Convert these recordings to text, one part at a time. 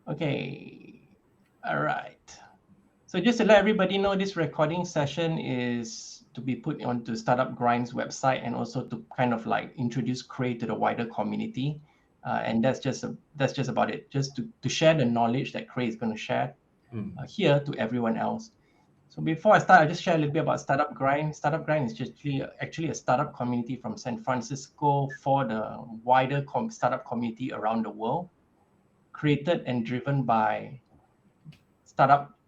Okay. All right. So just to let everybody know, this recording session is to be put onto Startup Grind's website and also to kind of like introduce Kray to the wider community. And that's just about it. Just to share the knowledge that Kray is going to share here to everyone else. So before I start, I'll just share a little bit about Startup Grind. Startup Grind is just actually a startup community from San Francisco for the wider startup community around the world, created and driven startup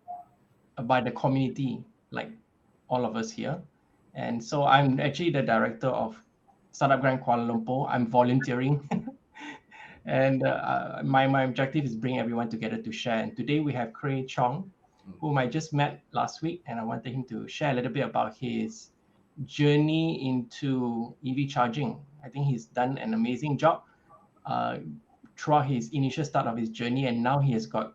by the community, like all of us here. And so I'm actually the director of Startup Grind Kuala Lumpur. I'm volunteering. And my objective is bring everyone together to share. And today we have Kray Chong, whom I just met last week, and I wanted him to share a little bit about his journey into EV charging. I think he's done an amazing job throughout his initial start of his journey, and now he has got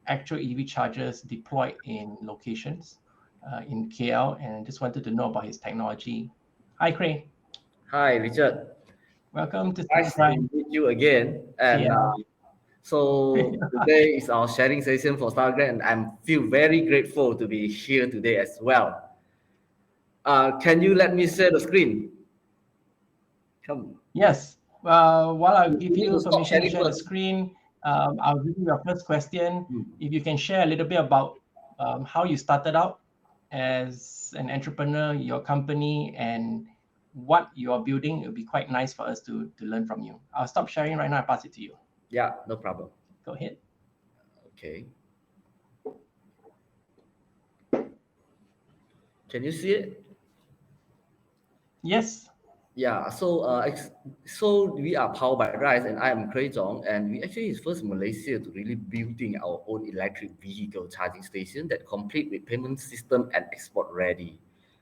actual EV chargers deployed in locations in KL, and I just wanted to know about his technology. Hi, Kray. Hi, Richard. Welcome to Nice Startup to Grind meet you again. And KL. so today is our sharing session for Stargate, and I feel very grateful to be here today as well. Can you let me share the screen? Come. Yes. While I You give need you to stop permission to sharing share the first. screen, I'll give you your first question. Hmm. If you can share a little bit about how you started out as an entrepreneur, your company, and what you are building, it would be quite nice for us to learn from you. I'll stop sharing right now and pass it to you. Yeah, no problem. Go ahead. Okay. Can you see it? Yes. Yeah, so we are powered by Rise, and I am Kray Chong, and we actually is first in Malaysia to really building our own electric vehicle charging station that complete with payment system and export ready.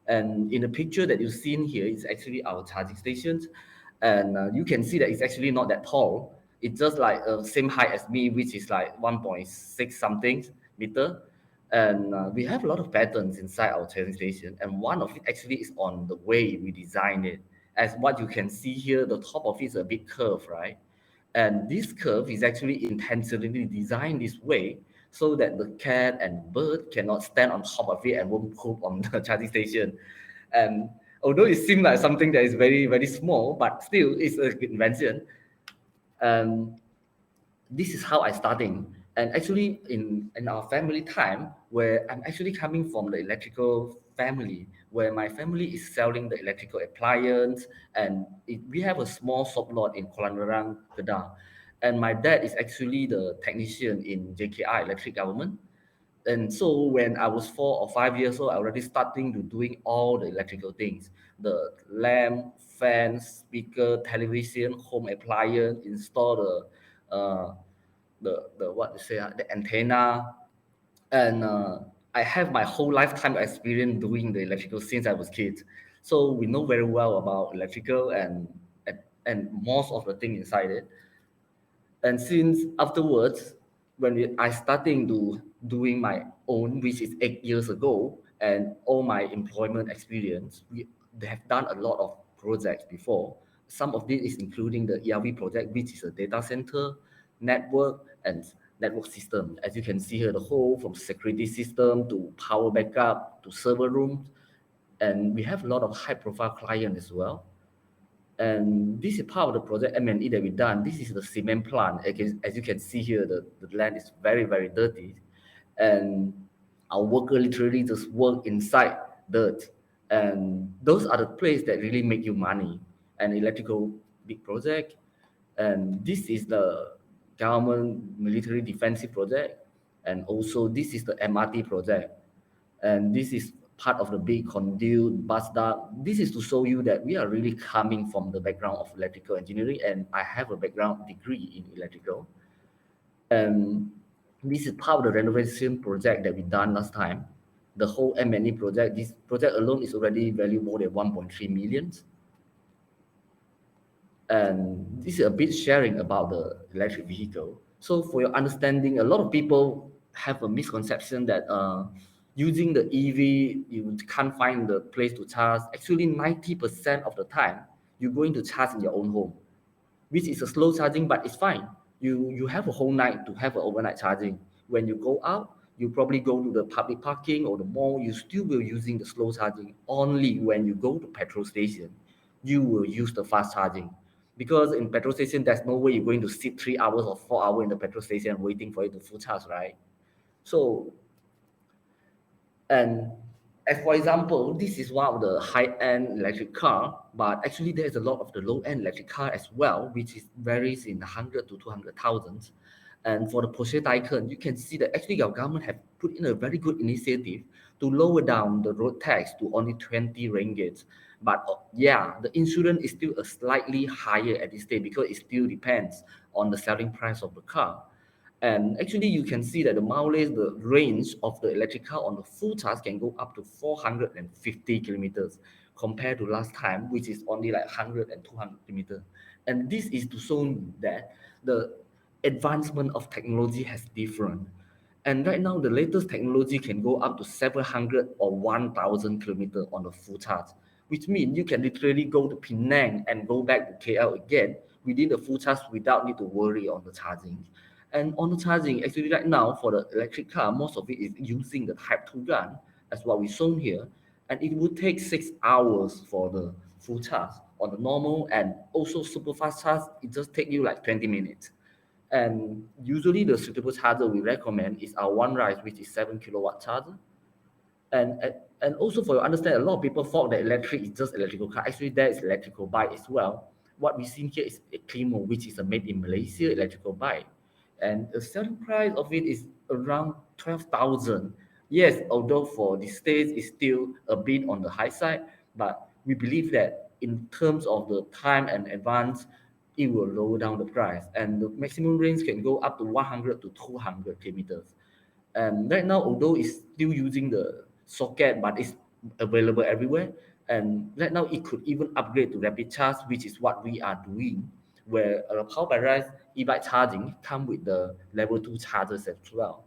And in the picture that you've seen here is actually our charging stations, and you can see that it's actually not that tall. It's just like same height as me, which is like 1.6 something meter. And we have a lot of patterns inside our charging station, and one of it actually is on the way we design it. As what you can see here, the top of it is a big curve, right? And this curve is actually intentionally designed this way so that the cat and bird cannot stand on top of it and won't poop on the charging station. And although it seems like something that is very, very small, but still it's a good invention. And this is how I starting. And actually in our family time, where I'm actually coming from the electrical family, where my family is selling the electrical appliance, and we have a small shop lot in Kuala Nerang, Kedah. And my dad is actually the technician in JKI Electric Government. And so when I was 4 or 5 years old, I already starting to doing all the electrical things, the lamp, fan, speaker, television, home appliance, install the what to say the antenna, and I have my whole lifetime experience doing the electrical since I was kid. So we know very well about electrical and most of the thing inside it. And since afterwards, when I starting to doing my own, which is 8 years ago, and all my employment experience, they have done a lot of projects before. Some of this is including the ERV project, which is a data center, network, and network system. As you can see here, the whole from security system to power backup to server rooms, and we have a lot of high-profile clients as well. And this is part of the project M&E that we've done. This is the cement plant. As you can see here, the land is very, very dirty. And our worker literally just work inside dirt. And those are the places that really make you money. An electrical big project. And this is the government military defensive project. And also this is the MRT project. And this is part of the big conduit, bus duct. This is to show you that we are really coming from the background of electrical engineering, and I have a background degree in electrical. And this is part of the renovation project that we done last time. The whole M&E project, this project alone is already valued more than 1.3 million. And this is a bit sharing about the electric vehicle. So for your understanding, a lot of people have a misconception that using the EV, you can't find the place to charge. Actually, 90% of the time, you're going to charge in your own home, which is a slow charging, but it's fine. You have a whole night to have an overnight charging. When you go out, you probably go to the public parking or the mall, you still will using the slow charging. Only when you go to petrol station, you will use the fast charging. Because in petrol station, there's no way you're going to sit 3 hours or 4 hours in the petrol station waiting for it to full charge, right? So, and as for example, this is one of the high-end electric car, but actually there's a lot of the low-end electric car as well, which is varies in 100 to 200,000. And for the Porsche Taycan, you can see that actually our government have put in a very good initiative to lower down the road tax to only 20 ringgit. But yeah, the insurance is still a slightly higher at this stage because it still depends on the selling price of the car. And actually, you can see that the mileage, the range of the electric car on the full charge can go up to 450 kilometers compared to last time, which is only like 100 and 200 kilometers. And this is to show that the advancement of technology has different. And right now, the latest technology can go up to 700 or 1,000 kilometers on the full charge, which means you can literally go to Penang and go back to KL again within the full charge without need to worry on the charging. And on the charging, actually right now for the electric car, most of it is using the Type 2 gun, as what we shown here. And it would take 6 hours for the full charge. On the normal and also super fast charge, it just take you like 20 minutes. And usually the suitable charger we recommend is our One Rise, which is 7 kilowatt charger. And also for your understand, a lot of people thought that electric is just electrical car. Actually, there is electrical bike as well. What we see here is a Climo, which is a made in Malaysia electrical bike, and the selling price of it is around 12,000. Yes, although for the states is still a bit on the high side, but we believe that in terms of the time and advance, it will lower down the price, and the maximum range can go up to 100 to 200 kilometers. And right now, although it's still using the socket, but it's available everywhere. And right now, it could even upgrade to rapid charge, which is what we are doing, where power by rise e-bike charging come with the level 2 chargers as well.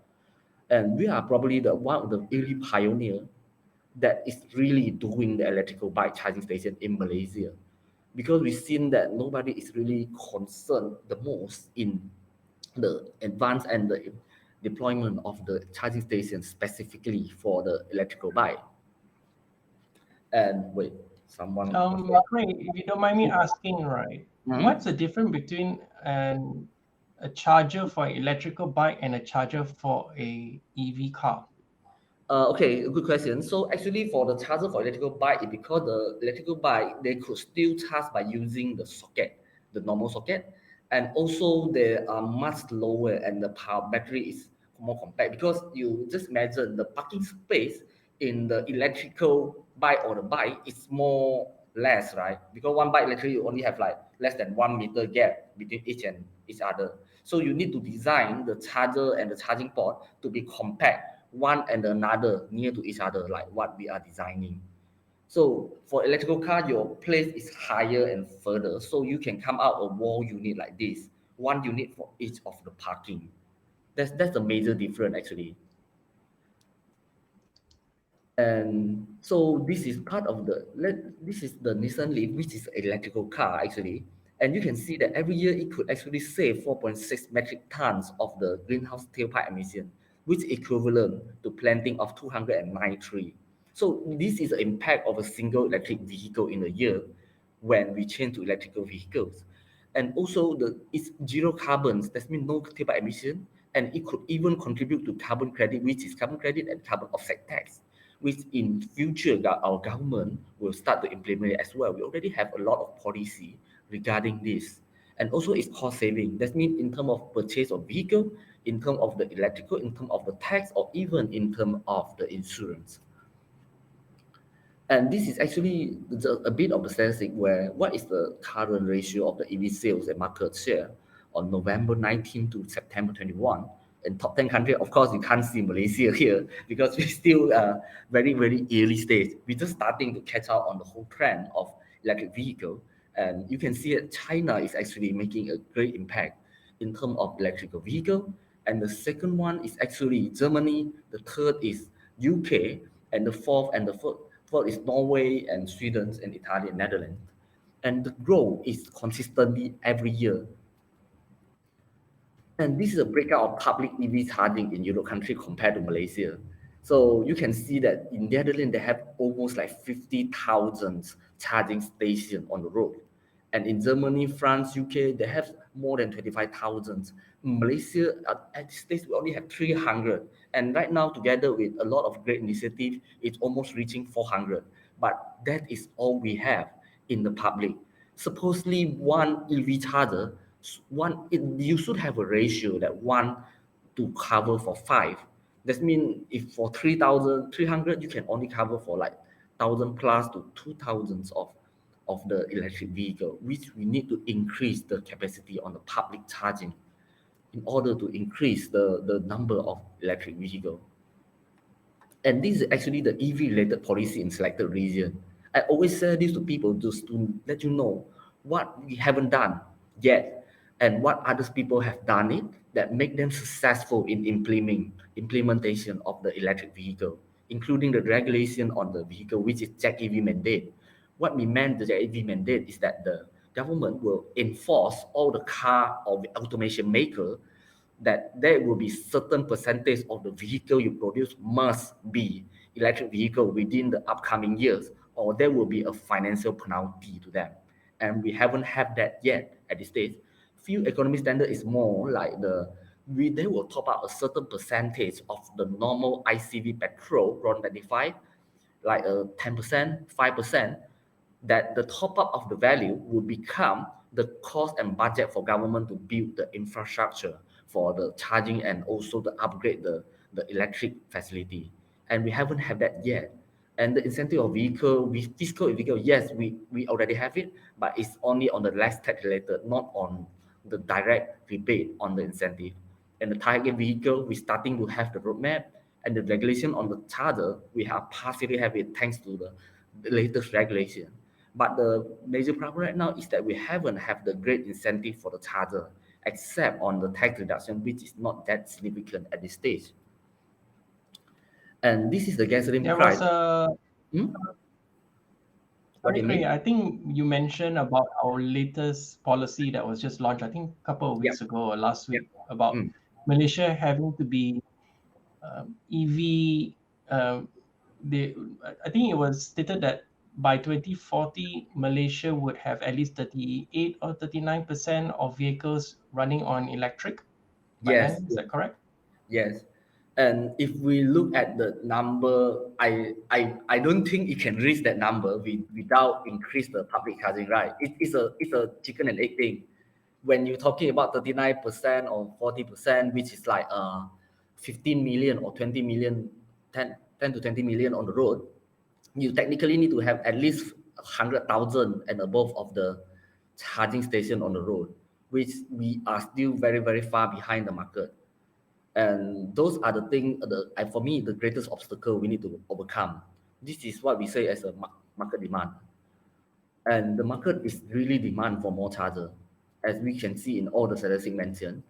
And we are probably the one of the early pioneer that is really doing the electrical bike charging station in Malaysia, because we've seen that nobody is really concerned the most in the advance and the deployment of the charging station specifically for the electrical bike. And wait, someone. Kray, if you don't mind me asking, right, what's Mhm. the difference between a charger for an electrical bike and a charger for a EV car? Okay, good question. So actually, for the charger for electrical bike, it because the electrical bike they could still charge by using the socket, the normal socket, and also they are much lower and the power battery is more compact. Because you just imagine the parking space in the electrical bike or the bike is more less, right? Because one bike literally you only have like less than 1 meter gap between each and each other. So you need to design the charger and the charging port to be compact one and another near to each other, like what we are designing. So for electrical car, your place is higher and further, so you can come out a wall unit like this, one unit for each of the parking. That's the major difference actually. And so this is part of this is the Nissan Leaf, which is an electrical car actually. And you can see that every year it could actually save 4.6 metric tons of the greenhouse tailpipe emission, which equivalent to planting of 209 trees. So this is the impact of a single electric vehicle in a year when we change to electrical vehicles. And also it's zero carbons, that means no tailpipe emission, and it could even contribute to carbon credit, which is carbon credit and carbon offset tax, which in future our government will start to implement it as well. We already have a lot of policy regarding this. And also it's cost saving. That means in terms of purchase of vehicle, in terms of the electrical, in terms of the tax, or even in terms of the insurance. And this is actually a bit of the statistic where what is the current ratio of the EV sales and market share on November 19 to September 21 in top 10 countries. Of course, you can't see Malaysia here because we're still very, very early stage. We're just starting to catch up on the whole trend of electric vehicle. And you can see that China is actually making a great impact in terms of electrical vehicle. And the second one is actually Germany. The third is UK, and the fourth is Norway and Sweden and Italy and Netherlands. And the growth is consistently every year. And this is a breakout of public EV charging in Euro country compared to Malaysia. So you can see that in Netherlands, they have almost like 50,000 charging stations on the road. And in Germany, France, UK, they have more than 25,000. Malaysia, at this stage, we only have 300. And right now, together with a lot of great initiatives, it's almost reaching 400. But that is all we have in the public. Supposedly, one EV charger, you should have a ratio that one to cover for five. That means if for 3,300, you can only cover for like 1,000 plus to 2,000 of the electric vehicle, which we need to increase the capacity on the public charging in order to increase the number of electric vehicle. And this is actually the EV related policy in selected region. I always say this to people just to let you know what we haven't done yet and what other people have done it that make them successful in implementation of the electric vehicle, including the regulation on the vehicle, which is Jack EV mandate. What we meant the Jack EV mandate is that the government will enforce all the car or the automation maker that there will be certain percentage of the vehicle you produce must be electric vehicle within the upcoming years, or there will be a financial penalty to them. And we haven't had that yet at this stage. Fuel economy standard is more like they will top up a certain percentage of the normal ICV petrol RON 95, like 10%, 5%, that the top up of the value will become the cost and budget for government to build the infrastructure for the charging and also to upgrade the electric facility. And we haven't had that yet. And the incentive of vehicle, with fiscal vehicle, yes, we already have it, but it's only on the less tax related, not on the direct rebate on the incentive. And the target vehicle, we're starting to have the roadmap and the regulation on the charger, we have partially have it thanks to the latest regulation. But the major problem right now is that we haven't have the great incentive for the charger, except on the tax reduction, which is not that significant at this stage. And this is the gasoline There price. was a Hmm? What do Sorry, you Kray, mean? I think you mentioned about our latest policy that was just launched, I think a couple of Yeah, weeks ago or last yeah. week, about Mm. Malaysia having to be EV. Um, they, I think it was stated that by 2040, Malaysia would have at least 38 or 39% of vehicles running on electric by Yes, then. Is that correct? yes. And if we look at the number, I don't think it can reach that number without increase the public charging, right? It's a chicken and egg thing. When you're talking about 39% or 40%, which is like 15 million or 20 million, 10 to 20 million on the road, you technically need to have at least 100,000 and above of the charging station on the road, which we are still very, very far behind the market. And those are the things, and for me, the greatest obstacle we need to overcome. This is what we say as a market demand. And the market is really demand for more charger, as we can see in all the statistics mentioned.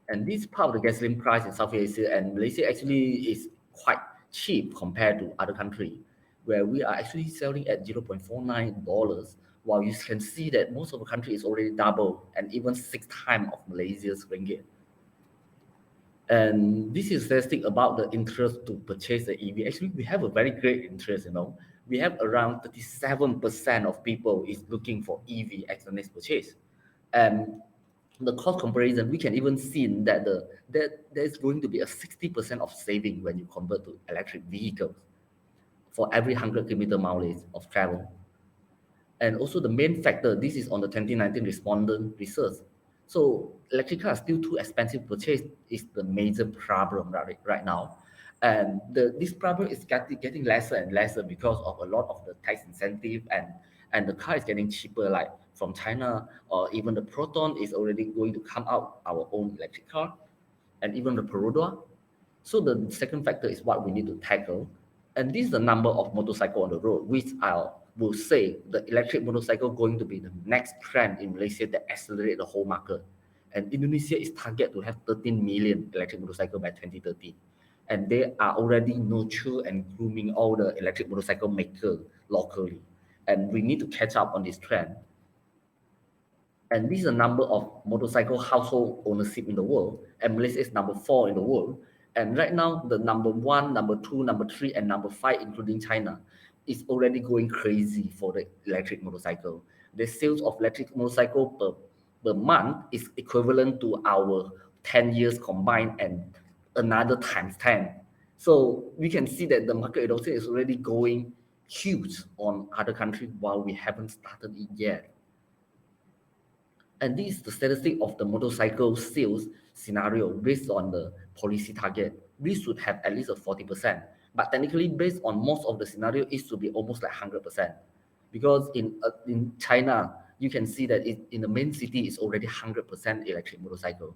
And this part of the gasoline price in Southeast Asia and Malaysia actually is quite cheap compared to other countries, where we are actually selling at $0.49, while you can see that most of the country is already double and even six times of Malaysia's ringgit. And this is statistic about the interest to purchase the EV. Actually, we have a very great interest, We have around 37% of people is looking for EV as the next purchase. And the cost comparison, we can even see that there's going to be a 60% of saving when you convert to electric vehicles for every 100 kilometer mileage of travel. And also the main factor, this is on the 2019 respondent research. So electric cars are still too expensive to purchase is the major problem right now. And this problem is getting lesser and lesser because of a lot of the tax incentive and the car is getting cheaper, like from China, or even the Proton is already going to come out our own electric car, and even the Perodua. So the second factor is what we need to tackle. And this is the number of motorcycle on the road, which I will say the electric motorcycle going to be the next trend in Malaysia that accelerate the whole market. And Indonesia is target to have 13 million electric motorcycle by 2030. And they are already nurture and grooming all the electric motorcycle maker locally. And we need to catch up on this trend. And this is the number of motorcycle household ownership in the world. And Malaysia is number 4 in the world. And right now, the number 1, number 2, number 3, and number 5, including China, is already going crazy for the electric motorcycle. The sales of electric motorcycle per month is equivalent to our 10 years combined and another times 10. So we can see that the market adoption is already going huge on other countries while we haven't started it yet. And this is the statistic of the motorcycle sales scenario based on the policy target. We should have at least a 40%. But technically, based on most of the scenario, it should be almost like 100%. Because in China, you can see that in the main city, it's already 100% electric motorcycle.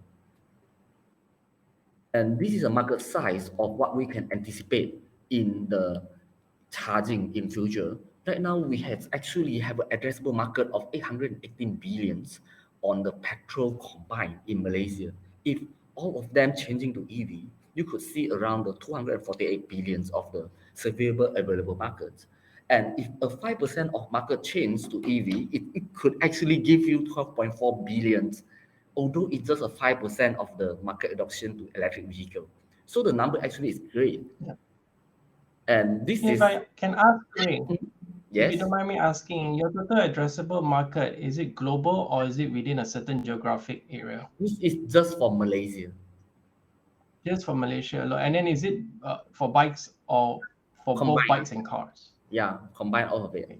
And this is a market size of what we can anticipate in the charging in future. Right now, we actually have an addressable market of 818 billions on the petrol combined in Malaysia. If all of them changing to EV, you could see around the 248 billions of the surveyable available markets. And if a 5% of market change to EV, it could actually give you 12.4 billions, although it's just a 5% of the market adoption to electric vehicle. So the number actually is great. Yeah. And this If is, I can ask, Ray, if you yes, don't mind me asking, your total addressable market, is it global or is it within a certain geographic area? this is just for Malaysia. Just for Malaysia alone. And then is it for bikes or for both Combine, bikes and cars? yeah, combine all of it. Okay.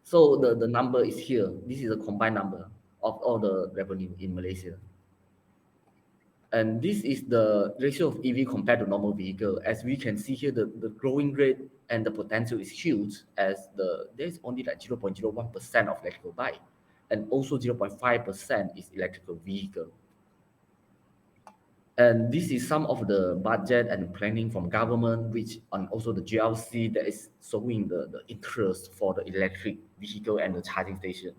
So the number is here. This is a combined number of all the revenue in Malaysia. And this is the ratio of EV compared to normal vehicle. As we can see here, the growing rate and the potential is huge as there's only like 0.01% of electrical bike and also 0.5% is electrical vehicle. And this is some of the budget and planning from government, which and also the GLC that is showing the interest for the electric vehicle and the charging station.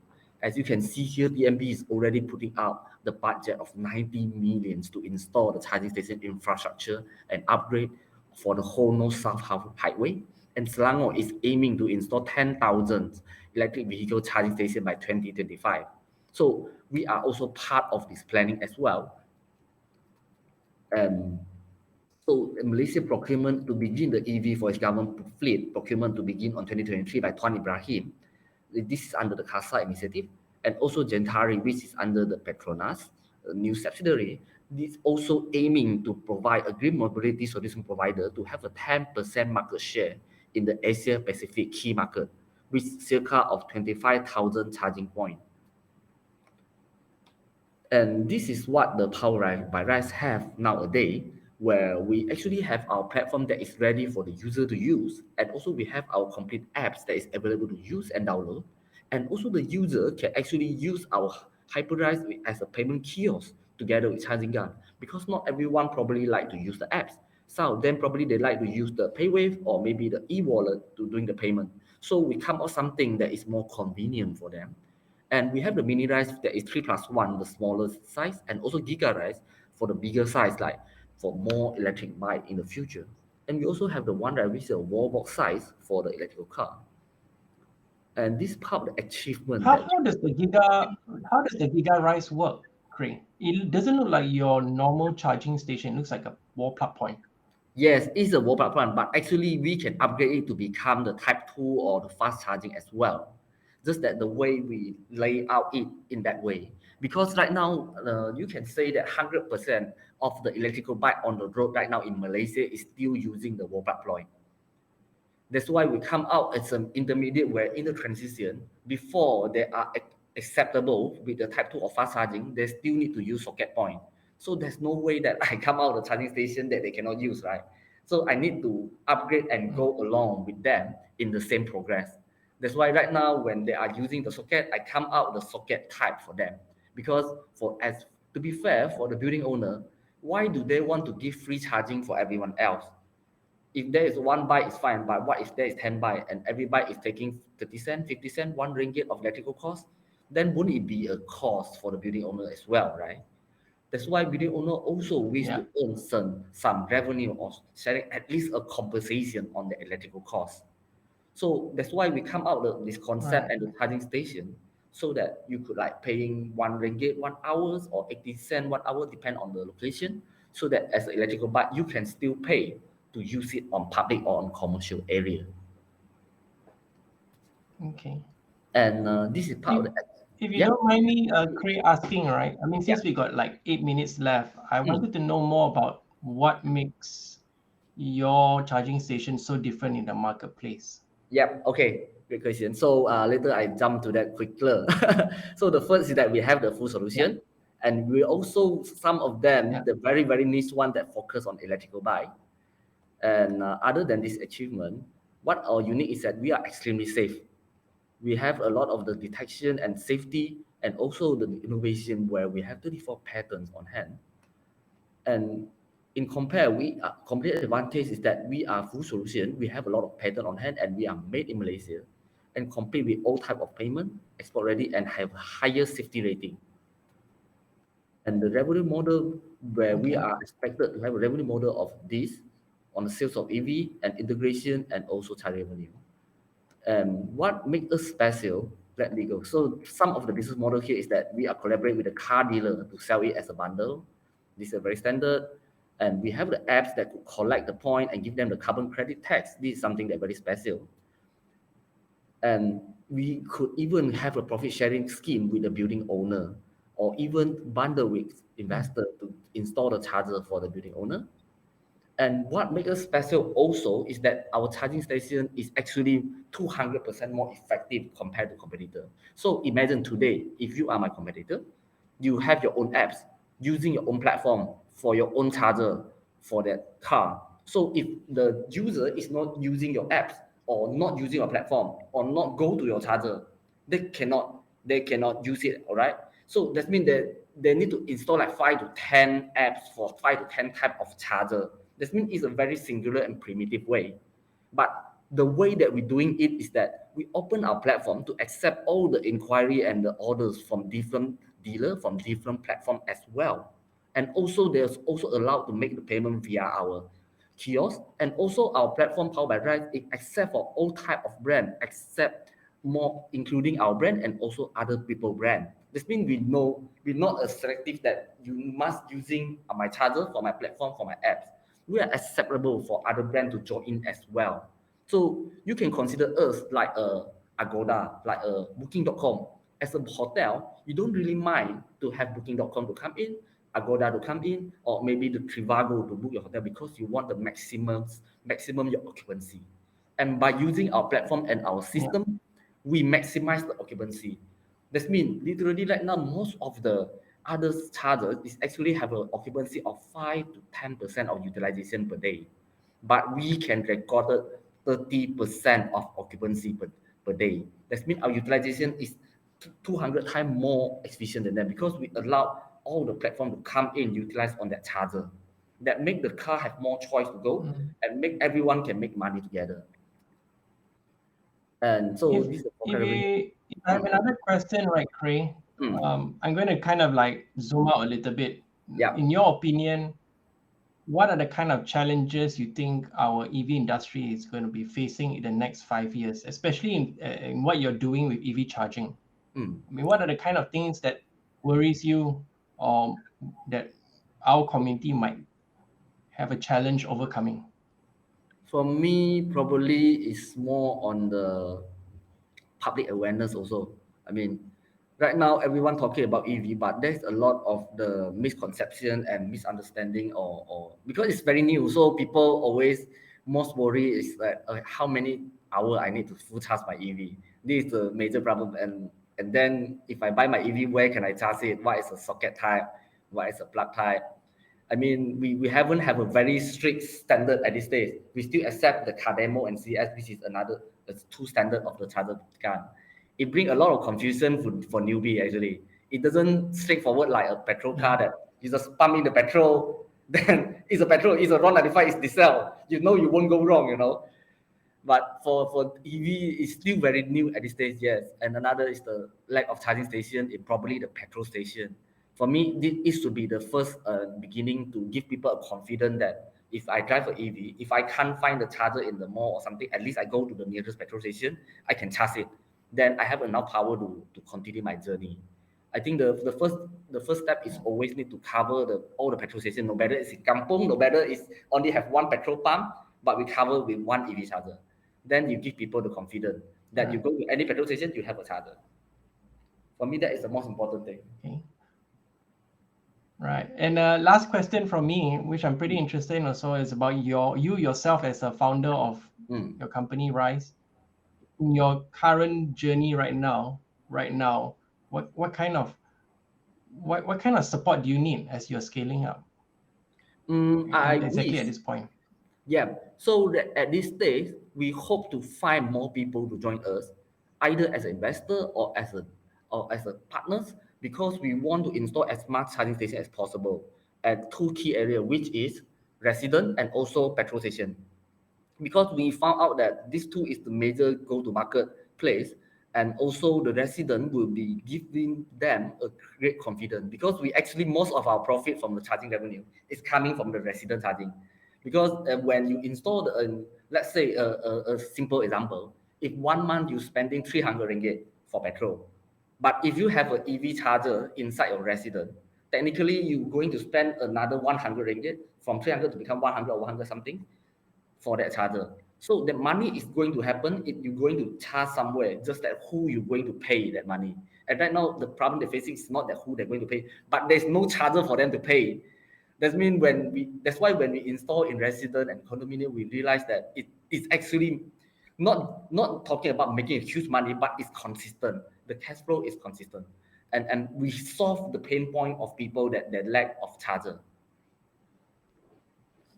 As you can see here, DMB is already putting out the budget of 90 millions to install the charging station infrastructure and upgrade for the whole North-South highway. And Selangor is aiming to install 10,000 electric vehicle charging stations by 2025. So we are also part of this planning as well. And so Malaysia procurement to begin the EV for its government fleet procurement to begin on 2023 by Tuan Ibrahim. This is under the CASA initiative. And also Gentari, which is under the Petronas, a new subsidiary. This also aiming to provide a green mobility solution provider to have a 10% market share in the Asia Pacific key market, with circa of 25,000 charging points. And this is what the Power by Rise have nowadays, where we actually have our platform that is ready for the user to use. And also we have our complete apps that is available to use and download. And also the user can actually use our Hyperrise as a payment kiosk together with Charging Gun. Because not everyone probably like to use the apps. Some of them probably they like to use the PayWave or maybe the e-wallet to doing the payment. So we come out something that is more convenient for them. And we have the mini rice that is 3+1, the smallest size, and also giga rice for the bigger size, like for more electric bike in the future. And we also have the one that is a wall box size for the electrical car. And this part of the achievement How, that how does the Giga how does the Giga Rise work, Craig? It doesn't look like your normal charging station. It looks like a wall plug point. yes, it's a wall plug point, but actually we can upgrade it to become the Type 2 or the fast charging as well. Just that the way we lay out it in that way. Because right now, you can say that 100% of the electrical bike on the road right now in Malaysia is still using the wall plug point. That's why we come out as an intermediate where in the transition, before they are acceptable with the Type 2 or fast charging, they still need to use socket point. So there's no way that I come out of the charging station that they cannot use, right? So I need to upgrade and Mm. go along with them in the same progress. That's why right now when they are using the socket, I come out the socket type for them. Because to be fair for the building owner, why do they want to give free charging for everyone else? If there is one bike, it's fine. But what if there is 10 bike and every bike is taking 30 cent, 50 cent, 1 ringgit of electrical cost? Then wouldn't it be a cost for the building owner as well, right? That's why building owner also wish Yeah. to earn some revenue or sharing at least a compensation on the electrical cost. So that's why we come out with this concept Right. and the charging station so that you could like paying 1 ringgit 1 hours or 80 cent 1 hour, depend on the location, so that as an electrical bike you can still pay to use it on public or on commercial area. Okay. And this is part If of the if you yeah. don't mind me, Kray, asking, right? I mean, Yeah. since we got like 8 minutes left, I Mm. wanted to know more about what makes your charging station so different in the marketplace. Yep. Okay. Great question. So later I jump to that quicker. So the first is that we have the full Yeah, solution, and we also some of them yeah, the very very niche one that focus on electrical bike. And other than this achievement, what our unique is that we are extremely safe. We have a lot of the detection and safety, and also the innovation where we have 34 patents on hand. And in compare, we are complete advantage is that we are full solution. We have a lot of patent on hand, and we are made in Malaysia, and complete with all type of payment, export ready, and have higher safety rating. And the revenue model where we okay. are expected to have a revenue model of this on the sales of EV and integration and also charge revenue. And what makes us special? Let me go. So some of the business model here is that we are collaborating with the car dealer to sell it as a bundle. This is very standard. And we have the apps that could collect the point and give them the carbon credit tax. This is something that very special. And we could even have a profit sharing scheme with the building owner, or even bundle with Mm, investor to install the charger for the building owner. And what makes us special also is that our charging station is actually 200% more effective compared to competitor. So imagine today, if you are my competitor, you have your own apps using your own platform for your own charger for that car. So if the user is not using your apps or not using your platform or not go to your charger, they cannot use it. All right. So that means that they need to install like 5 to 10 apps for 5 to 10 type of charger. That means it's a very singular and primitive way. But the way that we're doing it is that we open our platform to accept all the inquiry and the orders from different dealer, from different platform as well. And also there's also allowed to make the payment via our kiosk, and also our platform powered by Rise, it accept for all type of brand, except more including our brand and also other people brand. This means we know we're not a selective that you must using my charger for my platform for my apps. We are acceptable for other brand to join in as well. So you can consider us like a Agoda, like a Booking.com. As a hotel, you don't really mind to have Booking.com to come in, Agoda to come in, or maybe the Trivago to book your hotel because you want the maximum your occupancy. And by using our platform and our yeah. system, we maximize the occupancy. That means literally right now, most of the other chargers is actually have an occupancy of 5 to 10% of utilization per day. But we can record 30% of occupancy per day. That means our utilization is 200 times more efficient than them because we allow all the platform to come in, utilize on that charger. That make the car have more choice to go Mm. and make everyone can make money together. And so If this is for if revenue. you if I have Mm, another question, right, Kray, mm, I'm going to kind of like zoom out a little bit. yeah. In your opinion, what are the kind of challenges you think our EV industry is going to be facing in the next 5 years, especially in what you're doing with EV charging? Mm. I mean, what are the kind of things that worries you, or that our community might have a challenge overcoming? For me, probably is more on the public awareness also. I mean, right now everyone talking about EV, but there's a lot of the misconception and misunderstanding, or because it's very new, so people always most worry is that how many hour I need to full charge my EV. This is the major problem, and then if I buy my EV, where can I charge it? What is a socket type? What is a plug type? I mean, we haven't have a very strict standard at this stage. We still accept the CADEMO and CS, which is another two standard of the charger gun. It brings a lot of confusion for newbie actually. It doesn't straightforward like a petrol car Yeah. that you just pump in the petrol, then it's a petrol, it's a RON 95, it's diesel. You know you won't go wrong, you know. But for EV, it's still very new at this stage, yes. And another is the lack of charging station in probably the petrol station. For me, this is to be the first beginning to give people a confidence that if I drive an EV, if I can't find the charger in the mall or something, at least I go to the nearest petrol station, I can charge it. then I have enough power to continue my journey. I think the first step is always need to cover all the petrol station, no matter it's in kampung, no matter it's only have one petrol pump, but we cover with one EV charger. Then you give people the confidence that you Right. go to any petrol station, you have a charger. For me, that is the most important thing. Okay. Right. And last question from me, which I'm pretty interested in also, is about you yourself as a founder of Mm. your company, Rise. In your current journey right now, what kind of what kind of support do you need as you're scaling up I exactly wish. at this point? Yeah. So that at this stage, we hope to find more people to join us, either as an investor or as a partners, because we want to install as much charging station as possible at two key areas, which is resident and also petrol station. Because we found out that this two is the major go-to-market place, and also the resident will be giving them a great confidence, because we actually most of our profit from the charging revenue is coming from the resident charging. Because when you install let's say a simple example, if 1 month you're spending 300 ringgit for petrol, but if you have an EV charger inside your resident, technically you're going to spend another 100 ringgit, from 300 to become 100 or 100 something for that charger. So the money is going to happen if you're going to charge somewhere, just that who you're going to pay that money. And right now, the problem they're facing is not that who they're going to pay, but there's no charger for them to pay. That's why when we install in resident and condominium, we realize that it's actually not talking about making a huge money, but it's consistent. The cash flow is consistent. And we solve the pain point of people that lack of charger.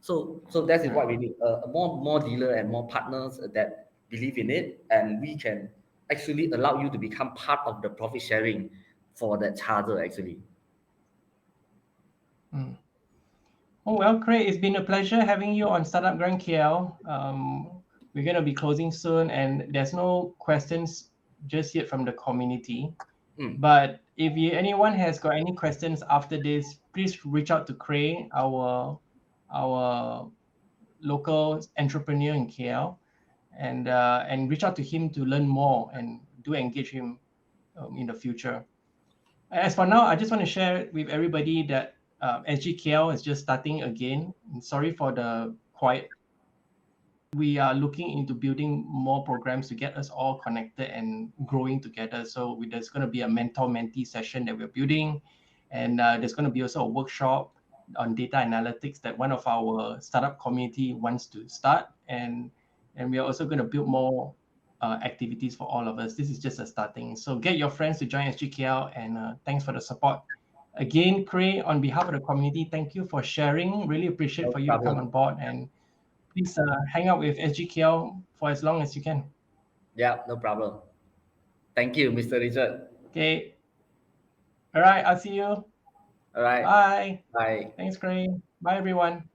So that is what Right. we need, more dealer and more partners that believe in it, and we can actually allow you to become part of the profit sharing for that charger actually. Mm. Oh well, Craig, it's been a pleasure having you on Startup Grand KL. We're going to be closing soon, and there's no questions just yet from the community. Mm. But if anyone has got any questions after this, please reach out to Cray, our local entrepreneur in KL, and reach out to him to learn more and do engage him in the future. As for now, I just want to share with everybody that SGKL is just starting again. Sorry for the quiet. We are looking into building more programs to get us all connected and growing together. So there's going to be a mentor-mentee session that we're building, and there's going to be also a workshop on data analytics that one of our startup community wants to start, and we are also going to build more activities for all of us. This is just a starting. So get your friends to join SGKL, and thanks for the support. Again, Cray, on behalf of the community, thank you for sharing. Really appreciate No for you to come problem. on board, and please hang out with SGKL for as long as you can. Yeah, no problem. Thank you, Mr. Richard. Okay. All right. I'll see you. All right. Bye. Bye. Thanks, Craig. Bye, everyone.